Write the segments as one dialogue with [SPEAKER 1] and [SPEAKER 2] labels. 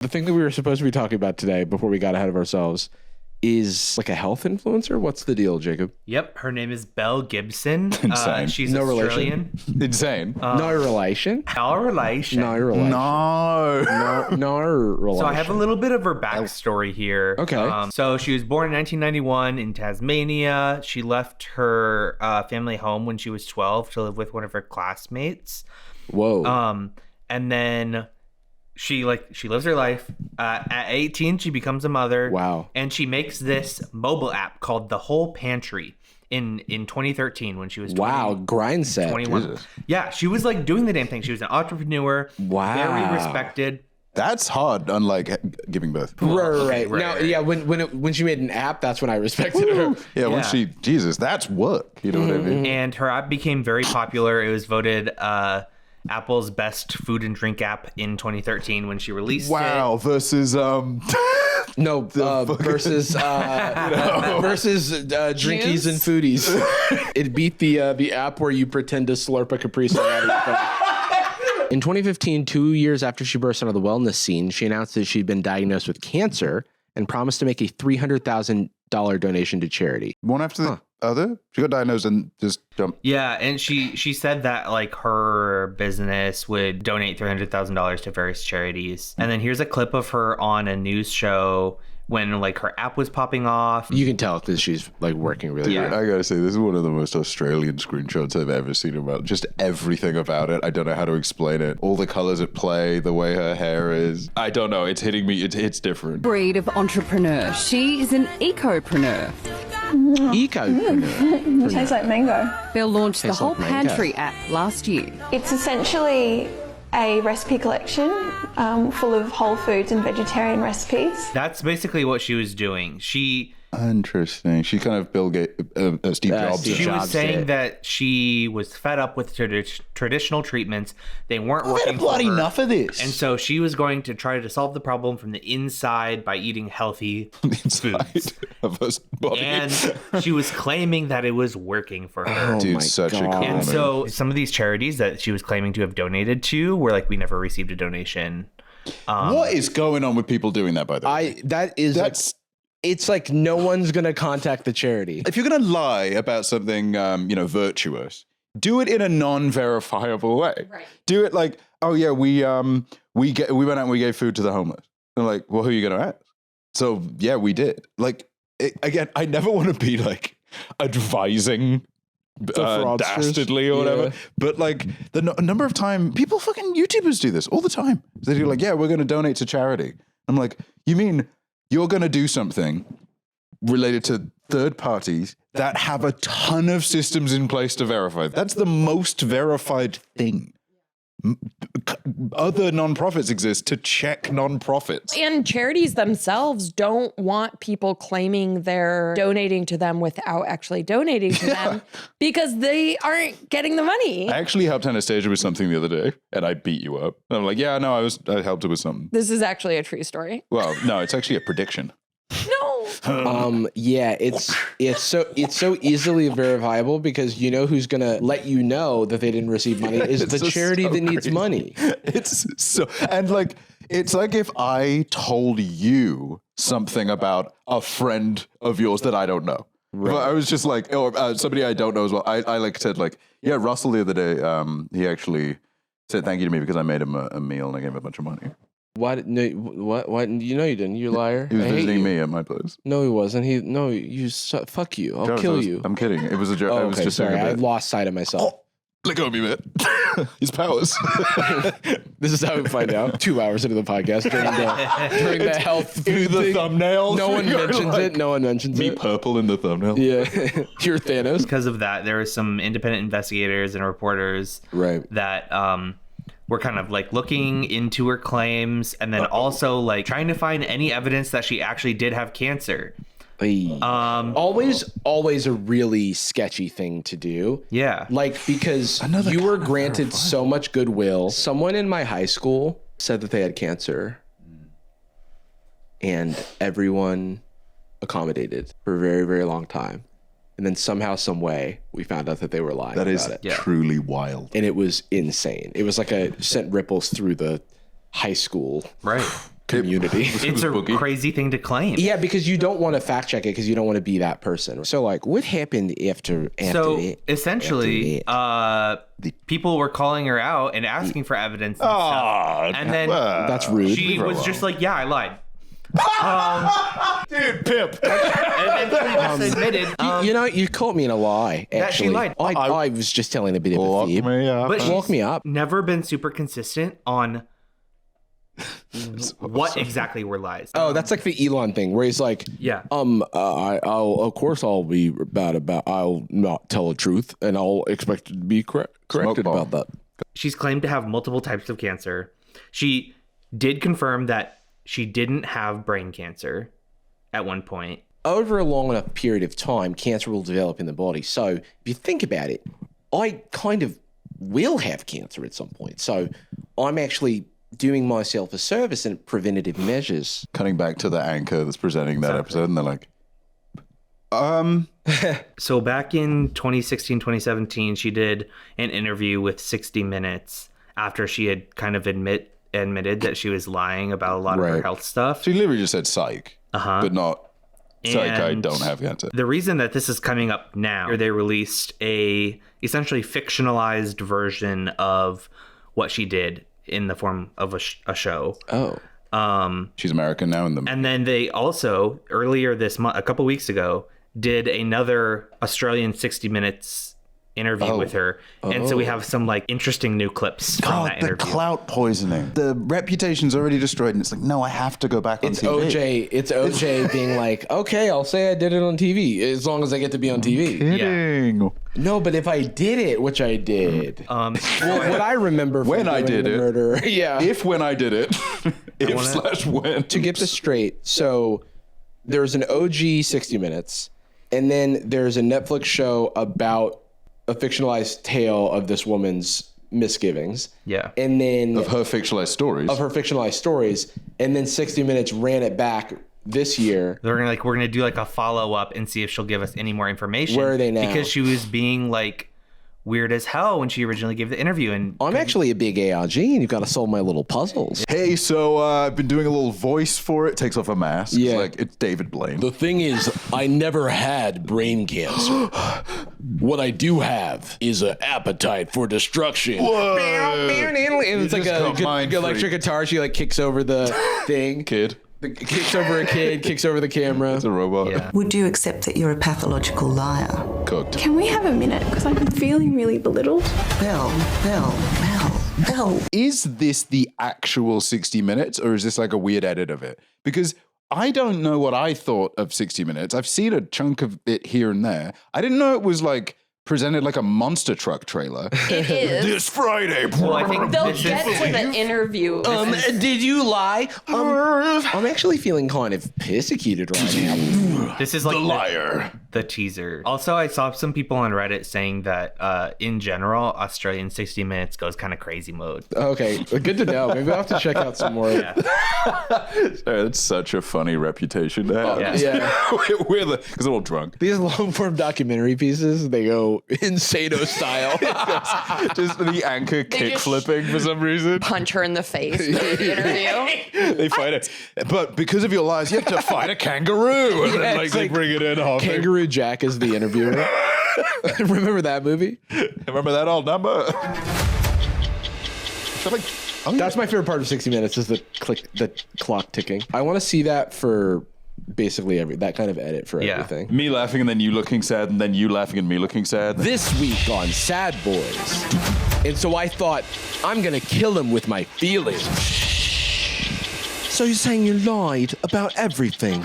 [SPEAKER 1] The thing that we were supposed to be talking about today before we got ahead of ourselves is like a health influencer. What's the deal, Jacob?
[SPEAKER 2] Yep, her name is Belle Gibson.
[SPEAKER 3] Insane.
[SPEAKER 2] She's
[SPEAKER 1] No
[SPEAKER 2] Australian.
[SPEAKER 3] Insane.
[SPEAKER 1] No relation?
[SPEAKER 2] No relation.
[SPEAKER 1] No relation. No relation.
[SPEAKER 2] So I have a little bit of her backstory here.
[SPEAKER 1] Okay.
[SPEAKER 2] So she was born in 1991 in Tasmania. She left her family home when she was 12 to live with one of her classmates.
[SPEAKER 1] Whoa.
[SPEAKER 2] And then she lives her life. At 18, she becomes a mother.
[SPEAKER 1] Wow.
[SPEAKER 2] And she makes this mobile app called The Whole Pantry in 2013 when she was 20,
[SPEAKER 1] Wow. Grind set.
[SPEAKER 2] 21.
[SPEAKER 3] Jesus.
[SPEAKER 2] Yeah, she was like doing the damn thing. She was an entrepreneur.
[SPEAKER 1] Wow.
[SPEAKER 2] Very respected.
[SPEAKER 3] That's hard, unlike giving birth.
[SPEAKER 1] Right.
[SPEAKER 2] Right,
[SPEAKER 1] Now,
[SPEAKER 2] right.
[SPEAKER 1] yeah, when she made an app, that's when I respected her.
[SPEAKER 3] Yeah, when Jesus, that's work. You know what I mean?
[SPEAKER 2] And her app became very popular. It was voted Apple's best food and drink app in 2013 when she released
[SPEAKER 3] Wow,
[SPEAKER 2] it.
[SPEAKER 3] versus
[SPEAKER 1] No, versus drinkies and foodies. It beat the app where you pretend to slurp a Capri Sun out of your phone. In 2015, 2 years after she burst onto the wellness scene, she announced that she'd been diagnosed with cancer and promised to make a $300,000 donation to charity.
[SPEAKER 3] one after the other. She got diagnosed and just jumped.
[SPEAKER 2] Yeah, and she said that like her business would donate $300,000 to various charities. And then here's a clip of her on a news show when like her app was popping off.
[SPEAKER 1] You can tell because she's like working really hard.
[SPEAKER 3] I gotta say, this is one of the most Australian screenshots I've ever seen about just everything about it. I don't know how to explain it. All the colors at play, the way her hair is. I don't know. It's hitting me. It's different.
[SPEAKER 4] Breed of entrepreneur. She is an ecopreneur.
[SPEAKER 1] Eco.
[SPEAKER 5] It tastes like mango.
[SPEAKER 4] Belle launched the
[SPEAKER 1] Tastes
[SPEAKER 4] Whole
[SPEAKER 1] like mango.
[SPEAKER 4] Pantry app last year.
[SPEAKER 5] It's essentially a recipe collection full of whole foods and vegetarian recipes.
[SPEAKER 2] That's basically what she was doing.
[SPEAKER 3] Interesting. She kind of Bill Gates, Steve Jobs.
[SPEAKER 1] Steve
[SPEAKER 2] She
[SPEAKER 1] Jobs
[SPEAKER 2] was saying
[SPEAKER 1] did.
[SPEAKER 2] that she was fed up with traditional treatments. They weren't working for her.
[SPEAKER 3] enough of this.
[SPEAKER 2] And so she was going to try to solve the problem from the inside by eating healthy
[SPEAKER 3] inside
[SPEAKER 2] foods.
[SPEAKER 3] of her body.
[SPEAKER 2] And she was claiming that it was working for her.
[SPEAKER 1] Oh
[SPEAKER 3] Dude,
[SPEAKER 1] my
[SPEAKER 3] such a
[SPEAKER 1] God.
[SPEAKER 3] cool
[SPEAKER 2] And
[SPEAKER 3] man.
[SPEAKER 2] so some of these charities that she was claiming to have donated to were like, we never received a donation.
[SPEAKER 3] What is going on with people doing that, by the way?
[SPEAKER 1] That's it's like no one's gonna contact the charity.
[SPEAKER 3] If you're going to lie about something, virtuous, do it in a non-verifiable way. Right. Do it like, oh yeah, we went out and we gave food to the homeless. And like, well, who are you going to ask? So yeah, we did. Like, again, I never want to be like advising
[SPEAKER 1] fraudsters.
[SPEAKER 3] dastardly or whatever.
[SPEAKER 1] Yeah.
[SPEAKER 3] But like the number of time people fucking YouTubers do this all the time. They do like, yeah, we're going to donate to charity. I'm like, you mean you're going to do something related to third parties that have a ton of systems in place to verify? That's the most verified thing. Other nonprofits exist to check nonprofits.
[SPEAKER 6] And charities themselves don't want people claiming they're donating to them without actually donating to them because they aren't getting the money.
[SPEAKER 3] I actually helped Anastasia with something the other day, and I beat you up. And I'm like, yeah, no, I helped her with something.
[SPEAKER 6] This is actually a true story.
[SPEAKER 3] Well, no, it's actually a prediction.
[SPEAKER 6] No.
[SPEAKER 1] Yeah, it's so easily verifiable because you know who's gonna let you know that they didn't receive money is
[SPEAKER 3] It's
[SPEAKER 1] the
[SPEAKER 3] just
[SPEAKER 1] charity
[SPEAKER 3] so
[SPEAKER 1] that needs
[SPEAKER 3] crazy.
[SPEAKER 1] money.
[SPEAKER 3] It's so, and like, it's like if I told you something about a friend of yours that I don't know. Right. But I was just like, or somebody I don't know as well. I like said like, yeah, Russell the other day, he actually said thank you to me because I made him a meal and I gave him a bunch of money.
[SPEAKER 1] What? No, what? You know you didn't. You liar.
[SPEAKER 3] He was
[SPEAKER 1] I hate
[SPEAKER 3] visiting
[SPEAKER 1] you.
[SPEAKER 3] me at my place.
[SPEAKER 1] No, he wasn't. Fuck you. I'll
[SPEAKER 3] Jarvis,
[SPEAKER 1] kill you.
[SPEAKER 3] I'm kidding. It was a joke.
[SPEAKER 1] Oh,
[SPEAKER 3] I was
[SPEAKER 1] okay,
[SPEAKER 3] just
[SPEAKER 1] sorry.
[SPEAKER 3] saying
[SPEAKER 1] I lost sight of myself.
[SPEAKER 3] let go of me, man. His powers.
[SPEAKER 1] This is how we find out. 2 hours into the podcast during the health food
[SPEAKER 3] In the
[SPEAKER 1] thing.
[SPEAKER 3] thumbnail.
[SPEAKER 1] No one mentions it. No one mentions
[SPEAKER 3] Me
[SPEAKER 1] it.
[SPEAKER 3] purple in the thumbnail.
[SPEAKER 1] Yeah, you're Thanos.
[SPEAKER 2] Because of that, there were some independent investigators and reporters
[SPEAKER 1] Right.
[SPEAKER 2] that were kind of like looking into her claims and then also like trying to find any evidence that she actually did have cancer.
[SPEAKER 1] Always a really sketchy thing to do.
[SPEAKER 2] Yeah.
[SPEAKER 1] Like, because you were granted so much goodwill. Someone in my high school said that they had cancer and everyone accommodated for a very, very long time. And then somehow, some way, we found out that they were lying
[SPEAKER 3] That is
[SPEAKER 1] about it.
[SPEAKER 3] truly wild.
[SPEAKER 1] And it was insane. It was like sent ripples through the high school
[SPEAKER 2] Right.
[SPEAKER 1] community.
[SPEAKER 2] It's a
[SPEAKER 3] Boogie.
[SPEAKER 2] crazy thing to claim.
[SPEAKER 1] Yeah, because you don't want to fact check it because you don't want to be that person. So, like, what happened after
[SPEAKER 2] So
[SPEAKER 1] it?
[SPEAKER 2] essentially, people were calling her out and asking for evidence and stuff. And then
[SPEAKER 1] That's rude.
[SPEAKER 2] she was just like, "Yeah, I lied."
[SPEAKER 3] Dude, pimp.
[SPEAKER 2] And then she just admitted
[SPEAKER 1] You know, you caught me in a lie. Actually,
[SPEAKER 2] that she lied.
[SPEAKER 1] I was just telling a bit of a
[SPEAKER 3] Lock
[SPEAKER 1] fib.
[SPEAKER 3] me up.
[SPEAKER 2] But
[SPEAKER 1] Lock
[SPEAKER 2] she's
[SPEAKER 1] me up.
[SPEAKER 2] never been super consistent on what exactly were lies.
[SPEAKER 1] Oh, that's like the Elon thing where he's like,
[SPEAKER 2] Yeah.
[SPEAKER 1] I'll of course I'll be bad about. I'll not tell the truth, and I'll expect to be corrected
[SPEAKER 3] bomb.
[SPEAKER 1] about that.
[SPEAKER 2] She's claimed to have multiple types of cancer. She did confirm that she didn't have brain cancer at one point.
[SPEAKER 1] Over a long enough period of time, cancer will develop in the body. So if you think about it, I kind of will have cancer at some point. So I'm actually doing myself a service and preventative measures.
[SPEAKER 3] Cutting back to the anchor that's presenting that episode, and they're like,
[SPEAKER 2] So back in 2016, 2017, she did an interview with 60 Minutes after she had kind of admitted that she was lying about a lot of her
[SPEAKER 3] Right.
[SPEAKER 2] health stuff.
[SPEAKER 3] she literally just said psych, but not psych, I
[SPEAKER 2] And
[SPEAKER 3] don't have cancer.
[SPEAKER 2] The reason that this is coming up now, they released a essentially fictionalized version of what she did in the form of a show.
[SPEAKER 1] Oh,
[SPEAKER 3] She's American now in the
[SPEAKER 2] And then they also, earlier this month, a couple weeks ago, did another Australian 60 Minutes interview with her. And so we have some like interesting new clips from
[SPEAKER 3] God,
[SPEAKER 2] that
[SPEAKER 3] the
[SPEAKER 2] interview.
[SPEAKER 3] clout poisoning. The reputation's already destroyed, and it's like, no, I have to go back on
[SPEAKER 1] it's
[SPEAKER 3] TV.
[SPEAKER 1] OJ. It's OJ being like, okay, I'll say I did it on TV as long as I get to be on TV.
[SPEAKER 3] Kidding.
[SPEAKER 1] No, but if I did it, which I did, well, what I remember from
[SPEAKER 3] When I
[SPEAKER 1] doing
[SPEAKER 3] did
[SPEAKER 1] the
[SPEAKER 3] it.
[SPEAKER 1] murder, yeah.
[SPEAKER 3] If when I did it, if/when.
[SPEAKER 1] To get this straight, so there's an OG 60 Minutes, and then there's a Netflix show about a fictionalized tale of this woman's misgivings.
[SPEAKER 2] Yeah.
[SPEAKER 1] And then
[SPEAKER 3] Of her fictionalized stories.
[SPEAKER 1] of her fictionalized stories, and then 60 Minutes ran it back this year.
[SPEAKER 2] We're gonna do like a follow up and see if she'll give us any more information.
[SPEAKER 1] Where are they now?
[SPEAKER 2] Because she was being like weird as hell when she originally gave the interview. And
[SPEAKER 1] I'm actually a big ARG, and you've got to solve my little puzzles.
[SPEAKER 3] Hey, so I've been doing a little voice for it. Takes off a mask.
[SPEAKER 1] Yeah.
[SPEAKER 3] It's like, it's David Blaine.
[SPEAKER 1] The thing is, I never had brain cancer. What I do have is an appetite for destruction. And it's like
[SPEAKER 3] just
[SPEAKER 1] a
[SPEAKER 3] got
[SPEAKER 1] good
[SPEAKER 3] mind
[SPEAKER 1] electric
[SPEAKER 3] freak.
[SPEAKER 1] guitar. She like kicks over the thing.
[SPEAKER 3] Kid.
[SPEAKER 1] Kicks over a kid, kicks over the camera.
[SPEAKER 3] It's a robot.
[SPEAKER 2] yeah.
[SPEAKER 7] Would you accept that you're a pathological liar?
[SPEAKER 3] Cooked.
[SPEAKER 5] Can we have a minute? Because I'm feeling really belittled.
[SPEAKER 7] Belle.
[SPEAKER 3] Is this the actual 60 Minutes, or is this like a weird edit of it? Because I don't know what I thought of 60 Minutes. I've seen a chunk of it here and there. I didn't know it was like presented like a monster truck trailer.
[SPEAKER 6] It is.
[SPEAKER 3] This Friday.
[SPEAKER 2] Well, I think
[SPEAKER 6] They'll
[SPEAKER 2] this
[SPEAKER 6] get
[SPEAKER 2] is,
[SPEAKER 6] to the interview.
[SPEAKER 1] Did you lie? I'm actually feeling kind of persecuted right now.
[SPEAKER 2] this is like
[SPEAKER 3] Liar.
[SPEAKER 2] the teaser. Also, I saw some people on Reddit saying that in general, Australian 60 Minutes goes kind of crazy mode.
[SPEAKER 1] Okay, good to know. Maybe I'll have to check out some more.
[SPEAKER 2] Yeah.
[SPEAKER 3] Sorry, that's such a funny reputation to have.
[SPEAKER 2] Yeah.
[SPEAKER 1] Yeah.
[SPEAKER 3] We're the, because they're all drunk.
[SPEAKER 1] These long form documentary pieces, they go insano style.
[SPEAKER 3] Just the anchor kick
[SPEAKER 6] just-
[SPEAKER 3] flipping for some reason.
[SPEAKER 6] Punch her in the face during the interview.
[SPEAKER 3] They fight it. But because of your lies, you have to fight a kangaroo. And then,
[SPEAKER 1] it's
[SPEAKER 3] they
[SPEAKER 1] like
[SPEAKER 3] bring it in. Hopping.
[SPEAKER 1] Kangaroo Jack is the interviewer. Remember that movie?
[SPEAKER 3] Remember that old number?
[SPEAKER 1] That's my favorite part of 60 Minutes is the clock ticking. I want to see that for basically that kind of edit for
[SPEAKER 2] Yeah.
[SPEAKER 1] everything.
[SPEAKER 3] Me laughing and then you looking sad and then you laughing and me looking sad.
[SPEAKER 1] This week on Sad Boys. And so I thought, I'm going to kill him with my feelings. So you're saying you lied about everything?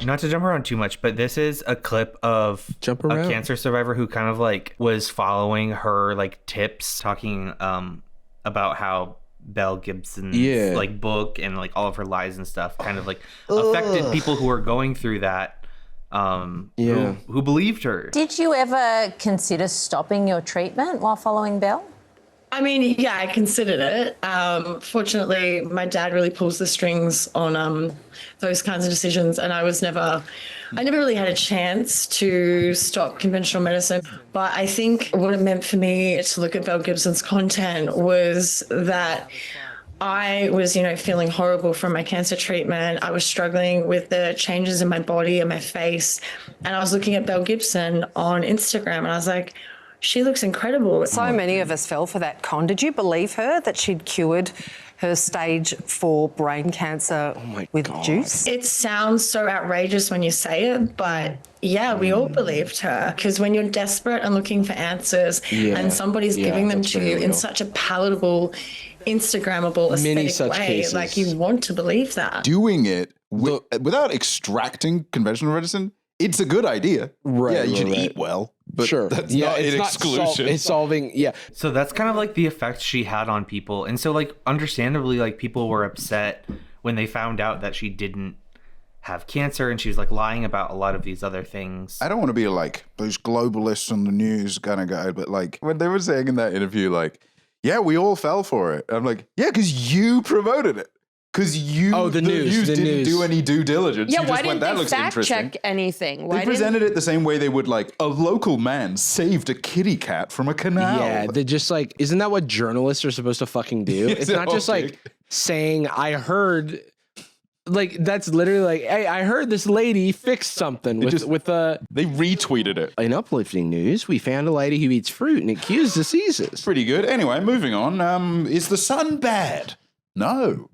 [SPEAKER 2] Not to jump around too much, but this is a clip of
[SPEAKER 1] Jump
[SPEAKER 2] a
[SPEAKER 1] around.
[SPEAKER 2] cancer survivor who kind of like was following her like tips, talking about how Belle Gibson's
[SPEAKER 1] Yeah.
[SPEAKER 2] like book and like all of her lies and stuff kind of like affected people who were going through that,
[SPEAKER 1] Yeah.
[SPEAKER 2] who believed her.
[SPEAKER 8] Did you ever consider stopping your treatment while following Belle?
[SPEAKER 9] I mean, yeah, I considered it. Fortunately, my dad really pulls the strings on those kinds of decisions, and I never really had a chance to stop conventional medicine. But I think what it meant for me to look at Belle Gibson's content was that I was, feeling horrible from my cancer treatment. I was struggling with the changes in my body and my face. And I was looking at Belle Gibson on Instagram and I was like, she looks incredible.
[SPEAKER 10] So many of us fell for that con. Did you believe her that she'd cured her stage 4 brain cancer with juice?
[SPEAKER 9] It sounds so outrageous when you say it, but yeah, we all believed her. Because when you're desperate and looking for answers and somebody's giving them to you in such a palatable, Instagrammable, aesthetic way,
[SPEAKER 1] cases.
[SPEAKER 9] like you want to believe that.
[SPEAKER 3] Doing it without extracting conventional medicine, it's a good idea.
[SPEAKER 1] Right.
[SPEAKER 3] Yeah, you should eat well. But that's not an
[SPEAKER 1] it's
[SPEAKER 3] exclusion.
[SPEAKER 1] It's solving,
[SPEAKER 2] So that's kind of like the effect she had on people. And so like understandably, like people were upset when they found out that she didn't have cancer and she was like lying about a lot of these other things.
[SPEAKER 3] I don't want to be like those globalists on the news kind of guy, but like when they were saying in that interview, like, yeah, we all fell for it. I'm like, yeah, because you promoted it. Because the news didn't do any due diligence.
[SPEAKER 6] Yeah,
[SPEAKER 3] you
[SPEAKER 6] why
[SPEAKER 3] just
[SPEAKER 6] didn't
[SPEAKER 3] that
[SPEAKER 6] they
[SPEAKER 3] looks
[SPEAKER 6] fact
[SPEAKER 3] interesting.
[SPEAKER 6] check anything?
[SPEAKER 3] They presented it the same way they would like, a local man saved a kitty cat from a canal.
[SPEAKER 1] Yeah, they're just like, isn't that what journalists are supposed to fucking do? It's not just like saying, I heard, like, that's literally like, hey, I heard this lady fixed something with a...
[SPEAKER 3] They retweeted it.
[SPEAKER 1] In uplifting news, we found a lady who eats fruit and it cures diseases.
[SPEAKER 3] Pretty good. Anyway, moving on. Is the sun bad? No.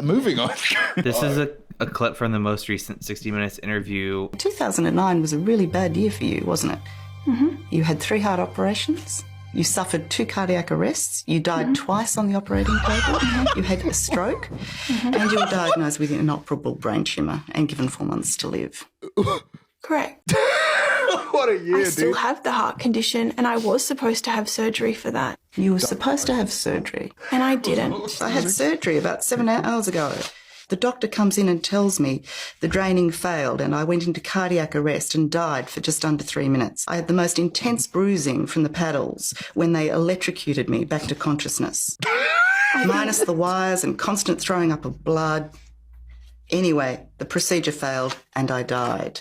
[SPEAKER 3] Moving on.
[SPEAKER 2] This is a clip from the most recent 60 Minutes interview.
[SPEAKER 7] 2009 was a really bad year for you, wasn't it? Mm-hmm. You had 3 heart operations. You suffered 2 cardiac arrests. You died twice on the operating table. You had a stroke. And you were diagnosed with an inoperable brain tumour and given 4 months to live.
[SPEAKER 5] Correct.
[SPEAKER 3] What a year,
[SPEAKER 5] I still have the heart condition and I was supposed to have surgery for that.
[SPEAKER 7] You were supposed to have surgery.
[SPEAKER 5] And I didn't.
[SPEAKER 7] I had surgery about 7 hours ago. The doctor comes in and tells me the draining failed and I went into cardiac arrest and died for just under 3 minutes. I had the most intense bruising from the paddles when they electrocuted me back to consciousness. Minus the wires and constant throwing up of blood. Anyway, the procedure failed and I died.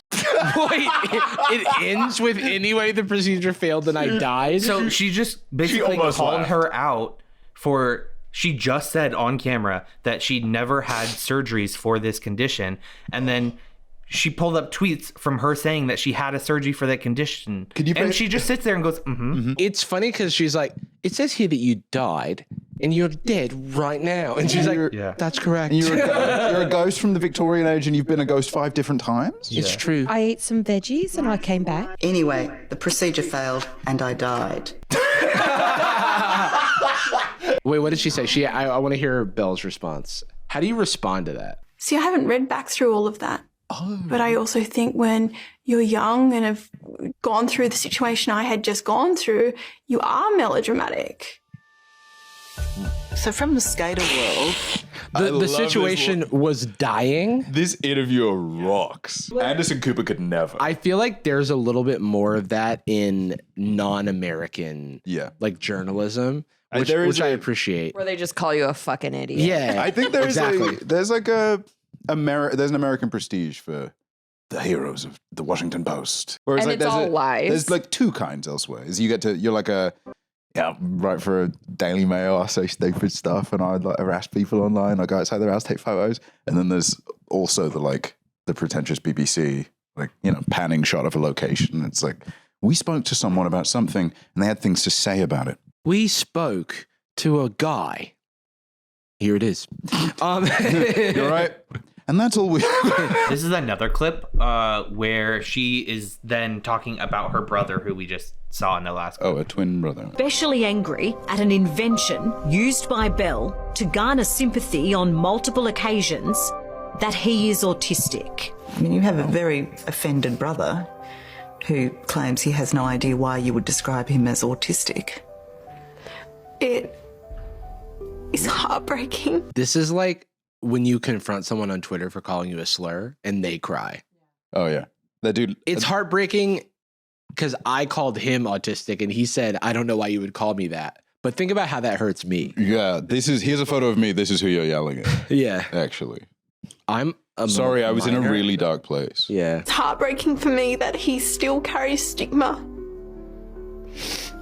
[SPEAKER 1] Wait, it ends with anyway the procedure failed and I died?
[SPEAKER 2] So she just basically called her out for... She just said on camera that she never had surgeries for this condition. And then she pulled up tweets from her saying that she had a surgery for that condition. And she just sits there and goes,
[SPEAKER 1] It's funny because she's like, it says here that you died and you're dead right now. And she's like, that's correct.
[SPEAKER 3] And you're a ghost from the Victorian age and you've been a ghost 5 different times?
[SPEAKER 1] It's true.
[SPEAKER 6] I ate some veggies and I came back.
[SPEAKER 7] Anyway, the procedure failed and I died.
[SPEAKER 1] Wait, what did she say? I want to hear Belle's response. How do you respond to that?
[SPEAKER 5] See, I haven't read back through all of that. But I also think when you're young and have gone through the situation I had just gone through, you are melodramatic.
[SPEAKER 7] So from the skater world...
[SPEAKER 1] The situation was dying.
[SPEAKER 3] This interviewer rocks. Anderson Cooper could never.
[SPEAKER 1] I feel like there's a little bit more of that in non-American like journalism, which I appreciate.
[SPEAKER 6] Where they just call you a fucking idiot.
[SPEAKER 1] Yeah.
[SPEAKER 3] I think there's
[SPEAKER 1] exactly.
[SPEAKER 3] there's an American prestige for the heroes of the Washington Post. Whereas
[SPEAKER 6] And it's all lies.
[SPEAKER 3] There's like 2 kinds elsewhere. You're like a write for a Daily Mail, I say stupid stuff and I'd like harass people online. I go outside their house, take photos. And then there's also the pretentious BBC, panning shot of a location. It's like, we spoke to someone about something and they had things to say about it.
[SPEAKER 1] We spoke to a guy. Here it is.
[SPEAKER 3] You're right. And that's all we...
[SPEAKER 2] This is another clip where she is then talking about her brother who we just saw in the last clip.
[SPEAKER 3] Oh, a twin brother.
[SPEAKER 11] Especially angry at an invention used by Belle to garner sympathy on multiple occasions that he is autistic.
[SPEAKER 7] I mean, you have a very offended brother who claims he has no idea why you would describe him as autistic.
[SPEAKER 5] It is heartbreaking.
[SPEAKER 1] This is like when you confront someone on Twitter for calling you a slur and they cry.
[SPEAKER 3] Oh, yeah. That dude.
[SPEAKER 1] It's heartbreaking because I called him autistic and he said, I don't know why you would call me that. But think about how that hurts me.
[SPEAKER 3] Yeah. Here's a photo of me. This is who you're yelling at.
[SPEAKER 1] Yeah.
[SPEAKER 3] Actually.
[SPEAKER 1] I'm
[SPEAKER 3] sorry, I was in a really dark place.
[SPEAKER 1] Yeah.
[SPEAKER 5] It's heartbreaking for me that he still carries stigma.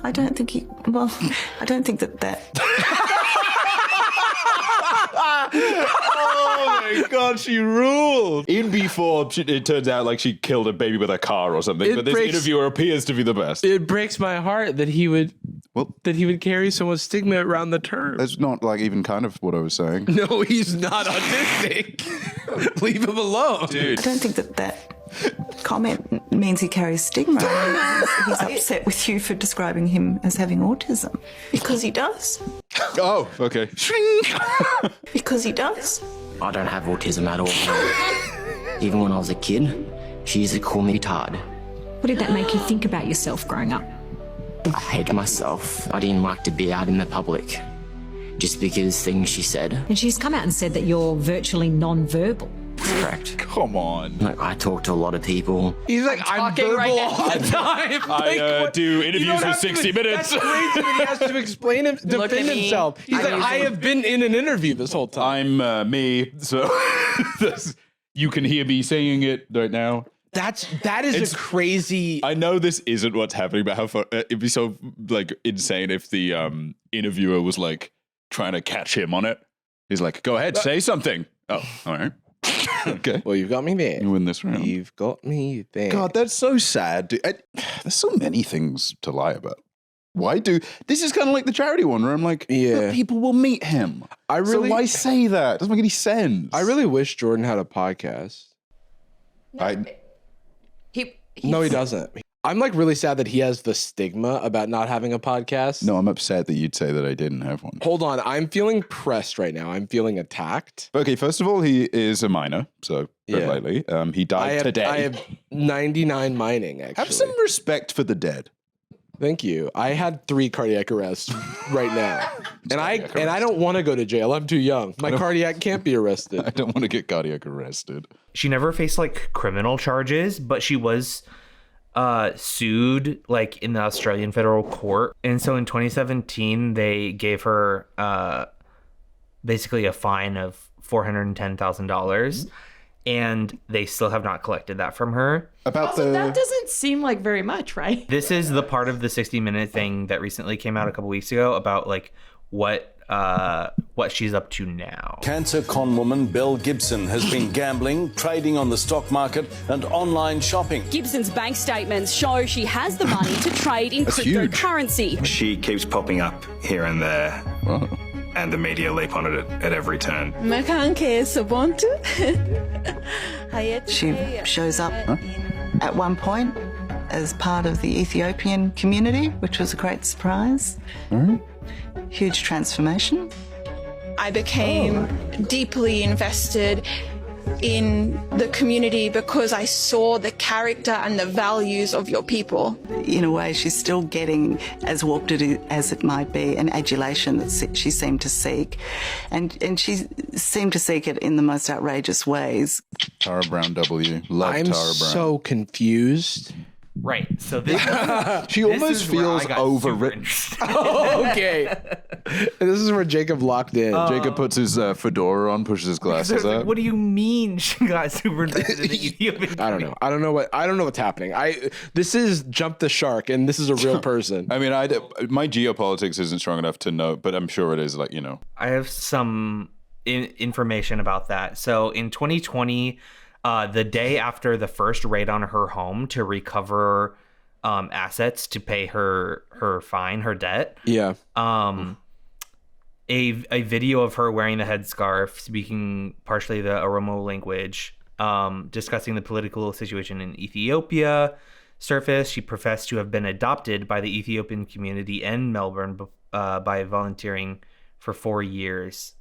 [SPEAKER 7] I don't think that
[SPEAKER 3] Oh my God, she ruled. In B4, it turns out like she killed a baby with a car or something. But this interviewer appears to be the best.
[SPEAKER 1] It breaks my heart that he would carry so much stigma around the term.
[SPEAKER 3] That's not like even kind of what I was saying.
[SPEAKER 1] No, he's not autistic. Leave him alone, dude.
[SPEAKER 7] I don't think that comment means he carries stigma. He's upset with you for describing him as having autism.
[SPEAKER 5] Because he does.
[SPEAKER 3] Oh, okay.
[SPEAKER 5] Because he does.
[SPEAKER 12] I don't have autism at all. Even when I was a kid, she used to call me retard.
[SPEAKER 11] What did that make you think about yourself growing up?
[SPEAKER 12] I hate myself. I didn't like to be out in the public just because things she said.
[SPEAKER 11] And she's come out and said that you're virtually non-verbal.
[SPEAKER 12] Correct.
[SPEAKER 3] Come on.
[SPEAKER 12] Like, I talk to a lot right now.
[SPEAKER 1] That is a crazy.
[SPEAKER 3] I know this isn't what's happening, but it'd be so like insane if the interviewer was like trying to catch him on it. He's like, "Go ahead, say something." Oh, all right. Okay.
[SPEAKER 1] Well, you've got me there.
[SPEAKER 3] You win this round.
[SPEAKER 1] You've got me there.
[SPEAKER 3] God, that's so sad. Dude. There's so many things to lie about. This is kind of like the charity one where I'm like, yeah, people will meet him. So why say that? Doesn't make any sense.
[SPEAKER 1] I really wish Jordan had a podcast. No, he doesn't. I'm like really sad that he has the stigma about not having a podcast.
[SPEAKER 3] No, I'm upset that you'd say that I didn't have one.
[SPEAKER 1] Hold on. I'm feeling pressed right now. I'm feeling attacked.
[SPEAKER 3] Okay, first of all, he is a minor, so lightly. He died today.
[SPEAKER 1] I have 99 mining, actually.
[SPEAKER 3] Have some respect for the dead.
[SPEAKER 1] Thank you. I had 3 cardiac arrests right now. And I don't want to go to jail. I'm too young. My cardiac can't be arrested.
[SPEAKER 3] I don't want to get cardiac arrested.
[SPEAKER 2] She never faced like criminal charges, but she was sued like in the Australian federal court. And so in 2017, they gave her basically a fine of $410,000. And they still have not collected that from her.
[SPEAKER 6] That doesn't seem like very much, right?
[SPEAKER 2] This is the part of the 60-minute thing that recently came out a couple weeks ago about like what she's up to now.
[SPEAKER 13] Cancer con woman Belle Gibson has been gambling, trading on the stock market and online shopping.
[SPEAKER 14] Gibson's bank statements show she has the money to trade in cryptocurrency. She keeps popping up here and there.
[SPEAKER 3] Wow.
[SPEAKER 14] And the media leap on it at every turn.
[SPEAKER 7] She shows up at one point as part of the Ethiopian community, which was a great surprise. Huge transformation.
[SPEAKER 5] I became deeply invested in the community because I saw the character and the values of your people.
[SPEAKER 7] In a way, she's still getting, as warped as it might be, an adulation that she seemed to seek. And she seemed to seek it in the most outrageous ways.
[SPEAKER 3] Tara Brown W. Love
[SPEAKER 1] I'm
[SPEAKER 3] Tara Brown.
[SPEAKER 1] so confused.
[SPEAKER 2] Right. So this
[SPEAKER 3] she almost feels overwritten.
[SPEAKER 1] Okay. This is where Jacob locked in.
[SPEAKER 3] Jacob puts his fedora on, pushes his glasses up.
[SPEAKER 2] What do you mean she got super invested in the Ethiopian?
[SPEAKER 1] I don't know. I don't know what's happening. This is Jump the Shark, and this is a real person.
[SPEAKER 3] I mean, my geopolitics isn't strong enough to know, but I'm sure it is. Like, you know,
[SPEAKER 2] I have some information about that. So in 2020. The day after the first raid on her home to recover assets to pay her fine, her debt.
[SPEAKER 1] Yeah.
[SPEAKER 2] A video of her wearing the headscarf, speaking partially the Oromo language, discussing the political situation in Ethiopia surfaced. She professed to have been adopted by the Ethiopian community in Melbourne by volunteering for 4 years.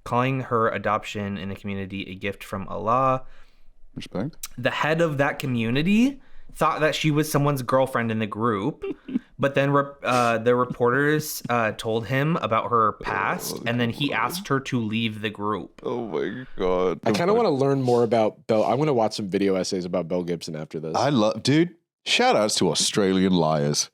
[SPEAKER 2] Calling her adoption in the community a gift from Allah.
[SPEAKER 3] Respect.
[SPEAKER 2] The head of that community thought that she was someone's girlfriend in the group, but then the reporters told him about her past, and then he asked her to leave the group.
[SPEAKER 3] Oh my God.
[SPEAKER 1] I kind of want to learn more about Belle. I'm going to watch some video essays about Belle Gibson after this.
[SPEAKER 3] Dude, shout outs to Australian liars.